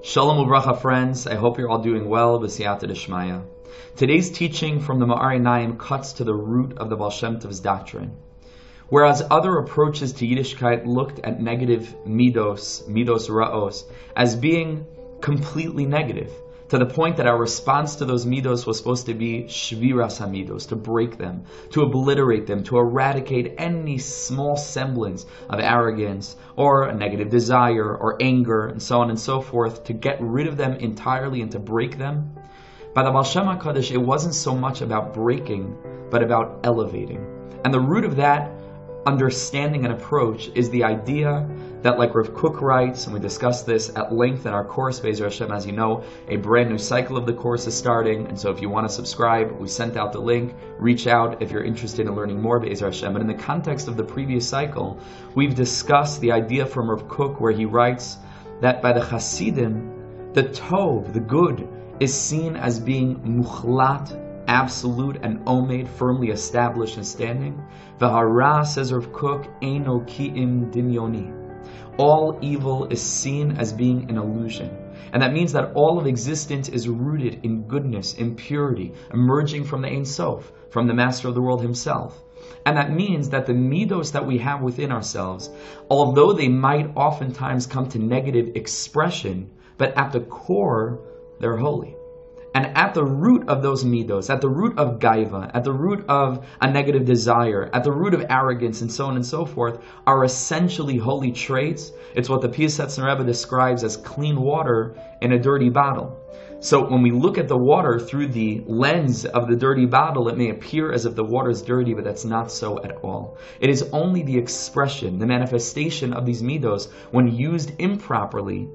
Shalom uvracha, friends. I hope you're all doing well. B'siyata d'shmaya. Today's teaching from the Meor Einayim cuts to the root of the Baal Shem Tov's doctrine. Whereas other approaches to Yiddishkeit looked at negative midos ra'os, as being completely negative, to the point that our response to those midos was supposed to be shviras hamidos, to break them, to obliterate them, to eradicate any small semblance of arrogance or a negative desire or anger and so on and so forth, to get rid of them entirely and to break them. By the Baal Shem HaKadosh, it wasn't so much about breaking, but about elevating. And the root of that understanding and approach is the idea that, like Rav Kook writes, and we discussed this at length in our course, Be'ezer Hashem, as you know, a brand new cycle of the course is starting, and so if you want to subscribe, we sent out the link. Reach out if you're interested in learning more, Be'ezer Hashem. But in the context of the previous cycle, we've discussed the idea from Rav Kook, where he writes that by the Chassidim, the Tov, the good, is seen as being muchlat, absolute and omed, firmly established and standing. V'hara, says Rav Kook, eino ki'im dimyoni. All evil is seen as being an illusion. And that means that all of existence is rooted in goodness, in purity, emerging from the Ein Sof, from the Master of the world himself. And that means that the midos that we have within ourselves, although they might oftentimes come to negative expression, but at the core, they're holy. And at the root of those midos, at the root of gaiva, at the root of a negative desire, at the root of arrogance, and so on and so forth, are essentially holy traits. It's what the Piasetzner Rebbe describes as clean water in a dirty bottle. So when we look at the water through the lens of the dirty bottle, it may appear as if the water is dirty, but that's not so at all. It is only the expression, the manifestation of these midos, when used improperly,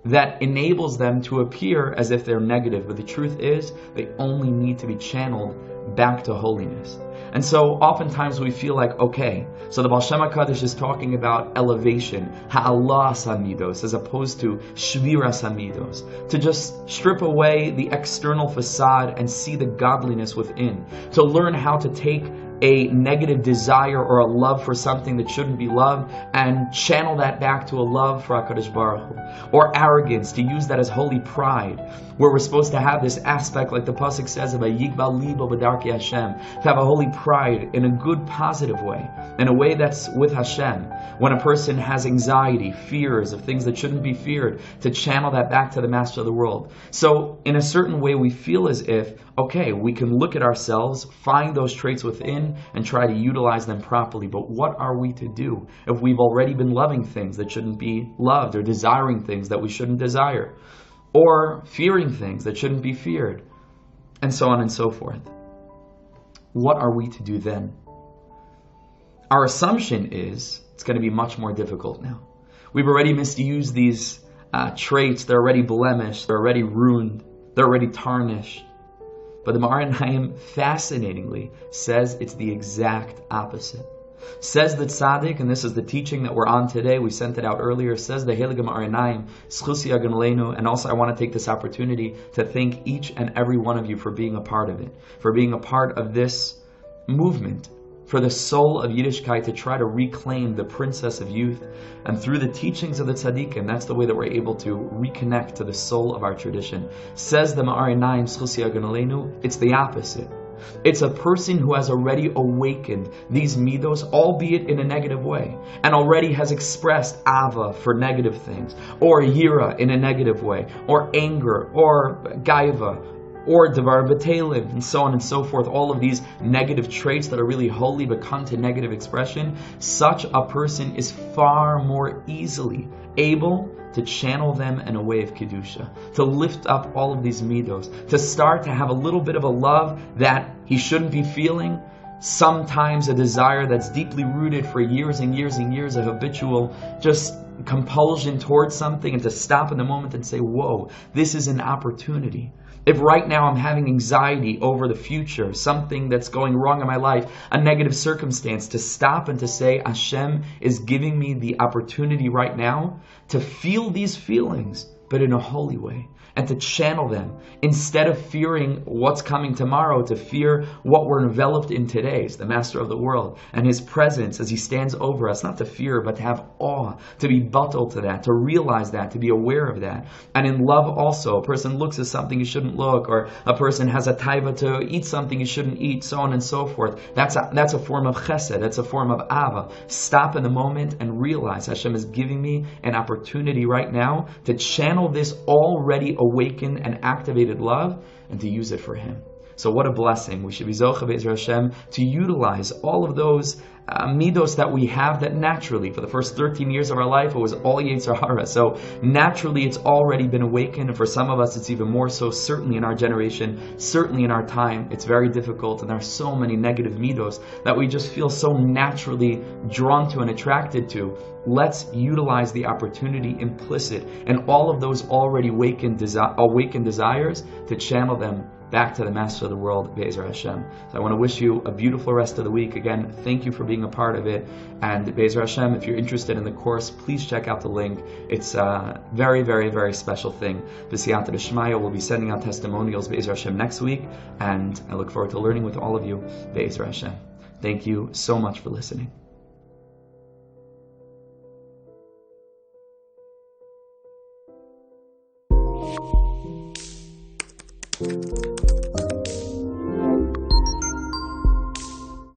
that enables them to appear as if they're negative. But the truth is, they only need to be channeled back to holiness. And so oftentimes we feel like, okay, so the Baal Shem HaKadosh is talking about elevation, ha'alas hamidos, as opposed to shviras hamidos, to just strip away the external facade and see the godliness within, to learn how to take a negative desire or a love for something that shouldn't be loved and channel that back to a love for HaKadosh Baruch Hu. Or arrogance, to use that as holy pride, where we're supposed to have this aspect, like the pasuk says, of a yigbal libo b'darkei Hashem, to have a holy pride in a good, positive way, in a way that's with Hashem. When a person has anxiety, fears of things that shouldn't be feared, to channel that back to the Master of the world. So in a certain way, we feel as if, okay, we can look at ourselves, find those traits within, and try to utilize them properly. But what are we to do if we've already been loving things that shouldn't be loved, or desiring things that we shouldn't desire, or fearing things that shouldn't be feared, and so on and so forth? What are we to do then? Our assumption is it's going to be much more difficult now. We've already misused these traits. They're already blemished. They're already ruined. They're already tarnished. But the Meor Einayim fascinatingly says it's the exact opposite. Says the tzaddik, and this is the teaching that we're on today, we sent it out earlier, says the Heilige Meor Einayim, Schusi Agan Leinu, and also I want to take this opportunity to thank each and every one of you for being a part of it, for being a part of this movement, for the soul of Yiddishkeit, to try to reclaim the princess of youth. And through the teachings of the tzaddikim, that's the way that we're able to reconnect to the soul of our tradition. Says the Meor Einayim, Schusi Agan Leinu, it's the opposite. It's a person who has already awakened these midos, albeit in a negative way, and already has expressed ava for negative things, or yira in a negative way, or anger, or gaiva, or devar b'telim, and so on and so forth. All of these negative traits that are really holy but come to negative expression. Such a person is far more easily able to channel them in a way of kedusha, to lift up all of these midos, to start to have a little bit of a love that he shouldn't be feeling, sometimes a desire that's deeply rooted for years and years and years of habitual just compulsion towards something, and to stop in the moment and say, whoa, this is an opportunity. If right now I'm having anxiety over the future, something that's going wrong in my life, a negative circumstance, to stop and to say, Hashem is giving me the opportunity right now to feel these feelings but in a holy way, and to channel them instead of fearing what's coming tomorrow, to fear what we're enveloped in today, is the master of the world, and his presence as he stands over us, not to fear, but to have awe, to be bottled to that, to realize that, to be aware of that. And in love also, a person looks at something he shouldn't look, or a person has a taiva to eat something he shouldn't eat, so on and so forth. That's a form of chesed, that's a form of ava. Stop in the moment and realize Hashem is giving me an opportunity right now to channel this already awakened and activated love and to use it for him. So what a blessing. We should be zocha be'ezer Hashem to utilize all of those midos that we have that naturally, for the first 13 years of our life, it was all Yetzer Hara. So naturally, it's already been awakened. And for some of us, it's even more so, certainly in our generation, certainly in our time, it's very difficult. And there are so many negative midos that we just feel so naturally drawn to and attracted to. Let's utilize the opportunity implicit in all of those already awakened desires to channel them back to the master of the world, Be'ezer Hashem. So I want to wish you a beautiful rest of the week. Again, thank you for being a part of it. And Be'ezer Hashem, if you're interested in the course, please check out the link. It's a very, very, very special thing. B'siyata d'shmaya, we'll be sending out testimonials, Be'ezer Hashem, next week. And I look forward to learning with all of you, Be'ezer Hashem. Thank you so much for listening.